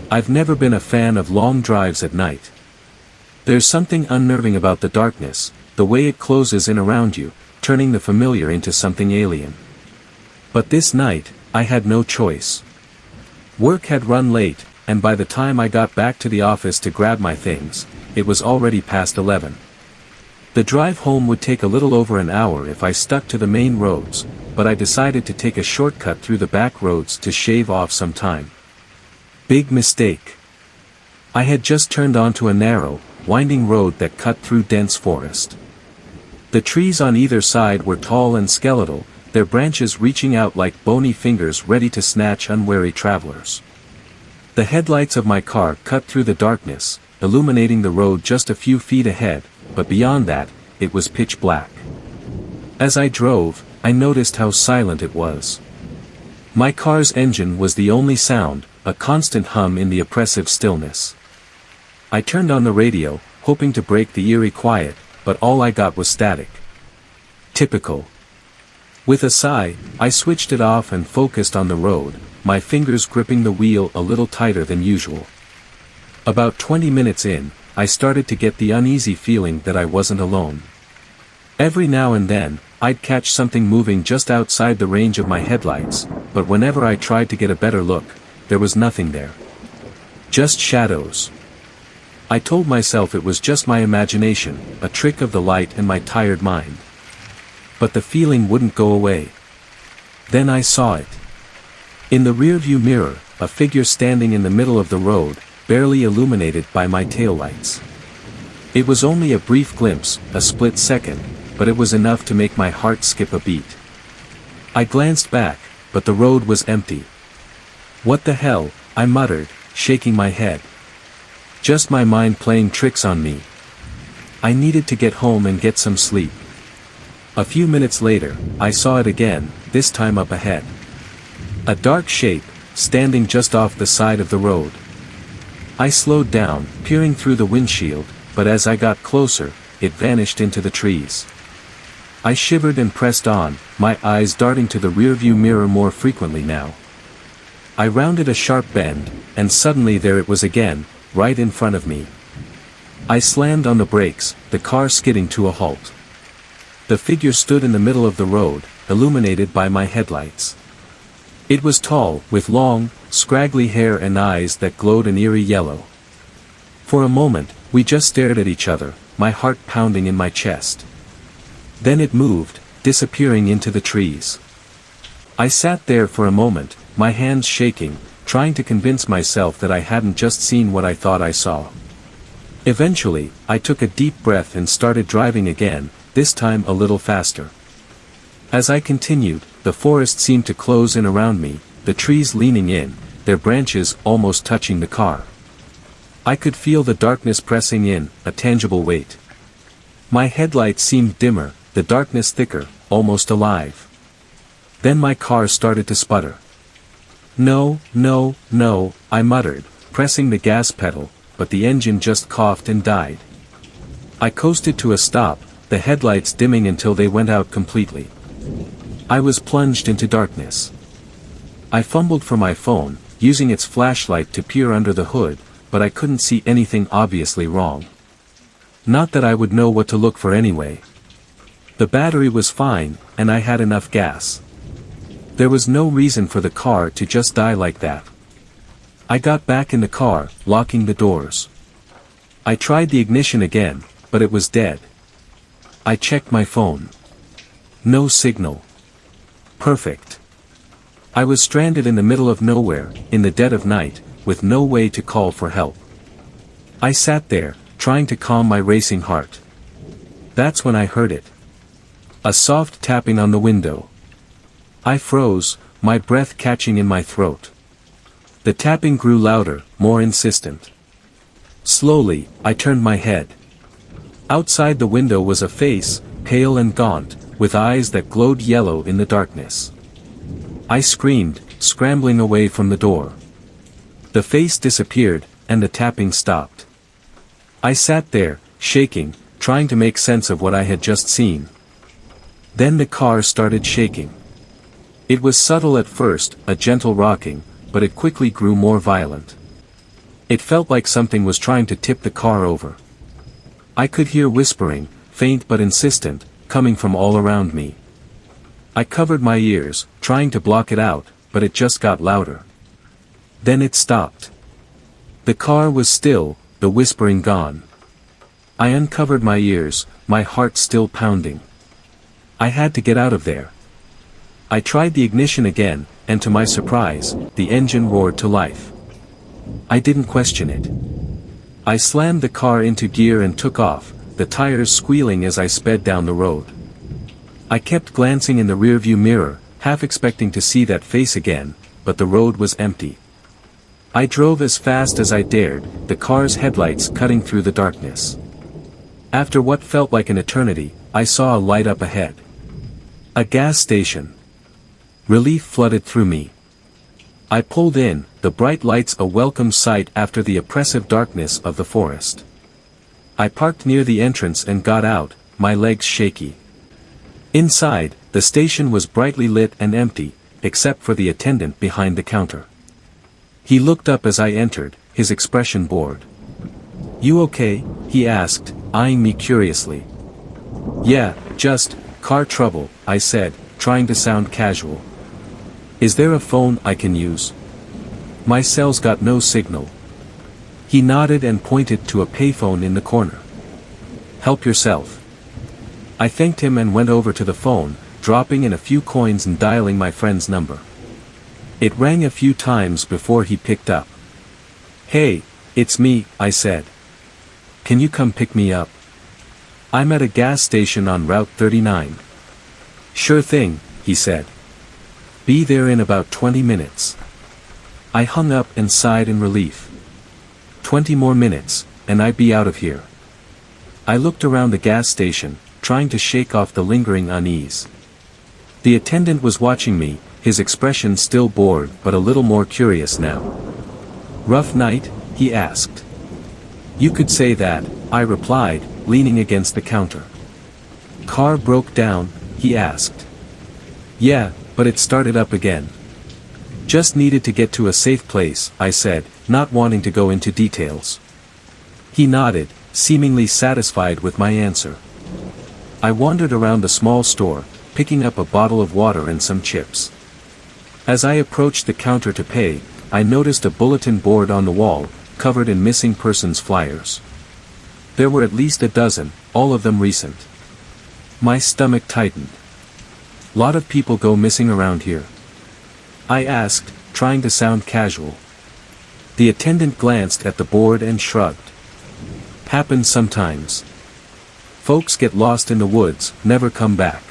I've never been a fan of long drives at night. There's something unnerving about the darkness, the way it closes in around you, turning the familiar into something alien. But this night, I had no choice. Work had run late, and by the time I got back to the office to grab my things, it was already past 11. The drive home would take a little over an hour if I stuck to the main roads, but I decided to take a shortcut through the back roads to shave off some time. Big mistake. I had just turned onto a narrow, winding road that cut through dense forest. The trees on either side were tall and skeletal, their branches reaching out like bony fingers ready to snatch unwary travelers. The headlights of my car cut through the darkness, illuminating the road just a few feet ahead, but beyond that, it was pitch black. As I drove, I noticed how silent it was. My car's engine was the only sound, a constant hum in the oppressive stillness. I turned on the radio, hoping to break the eerie quiet, but all I got was static. Typical. With a sigh, I switched it off and focused on the road, my fingers gripping the wheel a little tighter than usual. About 20 minutes in, I started to get the uneasy feeling that I wasn't alone. Every now and then, I'd catch something moving just outside the range of my headlights, but whenever I tried to get a better look, there was nothing there. Just shadows. I told myself it was just my imagination, a trick of the light and my tired mind. But the feeling wouldn't go away. Then I saw it. In the rearview mirror, a figure standing in the middle of the road, barely illuminated by my taillights. It was only a brief glimpse, a split second, but it was enough to make my heart skip a beat. I glanced back, but the road was empty. What the hell, I muttered, shaking my head. Just my mind playing tricks on me. I needed to get home and get some sleep. A few minutes later, I saw it again, this time up ahead. A dark shape, standing just off the side of the road. I slowed down, peering through the windshield, but as I got closer, it vanished into the trees. I shivered and pressed on, my eyes darting to the rearview mirror more frequently now. I rounded a sharp bend, and suddenly there it was again, right in front of me. I slammed on the brakes, the car skidding to a halt. The figure stood in the middle of the road, illuminated by my headlights. It was tall, with long, scraggly hair and eyes that glowed an eerie yellow. For a moment, we just stared at each other, my heart pounding in my chest. Then it moved, disappearing into the trees. I sat there for a moment, my hands shaking, trying to convince myself that I hadn't just seen what I thought I saw. Eventually, I took a deep breath and started driving again, this time a little faster. As I continued, the forest seemed to close in around me, the trees leaning in, their branches almost touching the car. I could feel the darkness pressing in, a tangible weight. My headlights seemed dimmer, the darkness thicker, almost alive. Then my car started to sputter. No, no, no, I muttered, pressing the gas pedal, but the engine just coughed and died. I coasted to a stop, the headlights dimming until they went out completely. I was plunged into darkness. I fumbled for my phone, using its flashlight to peer under the hood, but I couldn't see anything obviously wrong. Not that I would know what to look for anyway. The battery was fine, and I had enough gas. There was no reason for the car to just die like that. I got back in the car, locking the doors. I tried the ignition again, but it was dead. I checked my phone. No signal. Perfect. I was stranded in the middle of nowhere, in the dead of night, with no way to call for help. I sat there, trying to calm my racing heart. That's when I heard it. A soft tapping on the window. I froze, my breath catching in my throat. The tapping grew louder, more insistent. Slowly, I turned my head. Outside the window was a face, pale and gaunt, with eyes that glowed yellow in the darkness. I screamed, scrambling away from the door. The face disappeared, and the tapping stopped. I sat there, shaking, trying to make sense of what I had just seen. Then the car started shaking. It was subtle at first, a gentle rocking, but it quickly grew more violent. It felt like something was trying to tip the car over. I could hear whispering, faint but insistent, coming from all around me. I covered my ears, trying to block it out, but it just got louder. Then it stopped. The car was still, the whispering gone. I uncovered my ears, my heart still pounding. I had to get out of there. I tried the ignition again, and to my surprise, the engine roared to life. I didn't question it. I slammed the car into gear and took off, the tires squealing as I sped down the road. I kept glancing in the rearview mirror, half expecting to see that face again, but the road was empty. I drove as fast as I dared, the car's headlights cutting through the darkness. After what felt like an eternity, I saw a light up ahead. A gas station. Relief flooded through me. I pulled in, the bright lights a welcome sight after the oppressive darkness of the forest. I parked near the entrance and got out, my legs shaky. Inside, the station was brightly lit and empty, except for the attendant behind the counter. He looked up as I entered, his expression bored. "You okay?" he asked, eyeing me curiously. "Yeah, just, car trouble," I said, trying to sound casual. "Is there a phone I can use? My cell's got no signal." He nodded and pointed to a payphone in the corner. "Help yourself." I thanked him and went over to the phone, dropping in a few coins and dialing my friend's number. It rang a few times before he picked up. "Hey, it's me," I said. "Can you come pick me up? I'm at a gas station on Route 39. "Sure thing," he said. "Be there in about 20 minutes. I hung up and sighed in relief. 20 more minutes, and I'd be out of here. I looked around the gas station, trying to shake off the lingering unease. The attendant was watching me, his expression still bored but a little more curious now. "Rough night?" he asked. "You could say that," I replied, leaning against the counter. "Car broke down?" he asked. "Yeah, but it started up again. Just needed to get to a safe place," I said, not wanting to go into details. He nodded, seemingly satisfied with my answer. I wandered around the small store, picking up a bottle of water and some chips. As I approached the counter to pay, I noticed a bulletin board on the wall, covered in missing persons flyers. There were at least a dozen, all of them recent. My stomach tightened. "Lot of people go missing around here?" I asked, trying to sound casual. The attendant glanced at the board and shrugged. "Happens sometimes. Folks get lost in the woods, never come back.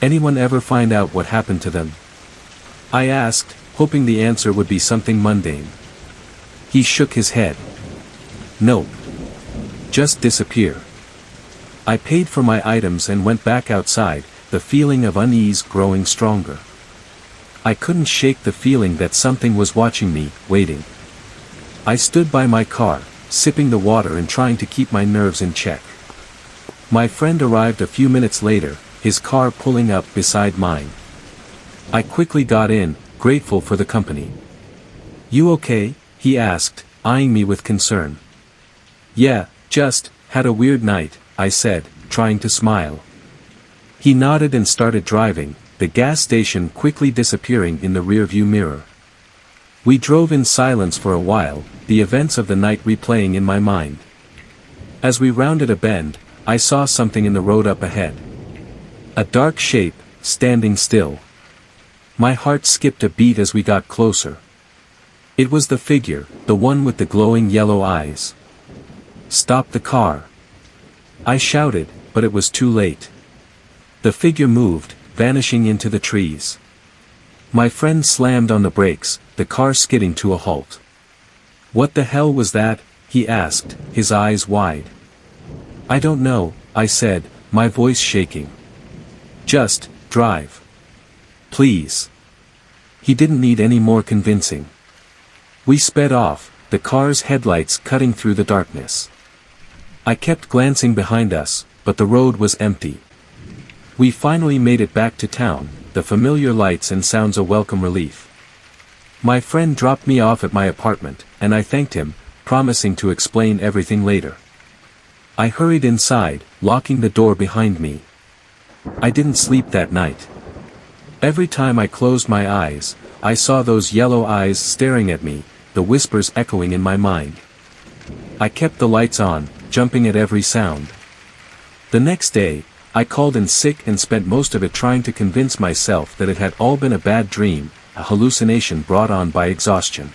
Anyone ever find out what happened to them?" I asked, hoping the answer would be something mundane. He shook his head. "Nope. Just disappear." I paid for my items and went back outside, the feeling of unease growing stronger. I couldn't shake the feeling that something was watching me, waiting. I stood by my car, sipping the water and trying to keep my nerves in check. My friend arrived a few minutes later, his car pulling up beside mine. I quickly got in, grateful for the company. "You okay?" he asked, eyeing me with concern. "Yeah, just, had a weird night," I said, trying to smile. He nodded and started driving, the gas station quickly disappearing in the rearview mirror. We drove in silence for a while, the events of the night replaying in my mind. As we rounded a bend, I saw something in the road up ahead. A dark shape, standing still. My heart skipped a beat as we got closer. It was the figure, the one with the glowing yellow eyes. "Stop the car!" I shouted, but it was too late. The figure moved, vanishing into the trees. My friend slammed on the brakes, the car skidding to a halt. "What the hell was that?" he asked, his eyes wide. "I don't know," I said, my voice shaking. "Just, drive. Please." He didn't need any more convincing. We sped off, the car's headlights cutting through the darkness. I kept glancing behind us, but the road was empty. We finally made it back to town, the familiar lights and sounds a welcome relief. My friend dropped me off at my apartment, and I thanked him, promising to explain everything later. I hurried inside, locking the door behind me. I didn't sleep that night. Every time I closed my eyes, I saw those yellow eyes staring at me, the whispers echoing in my mind. I kept the lights on, jumping at every sound. The next day, I called in sick and spent most of it trying to convince myself that it had all been a bad dream, a hallucination brought on by exhaustion.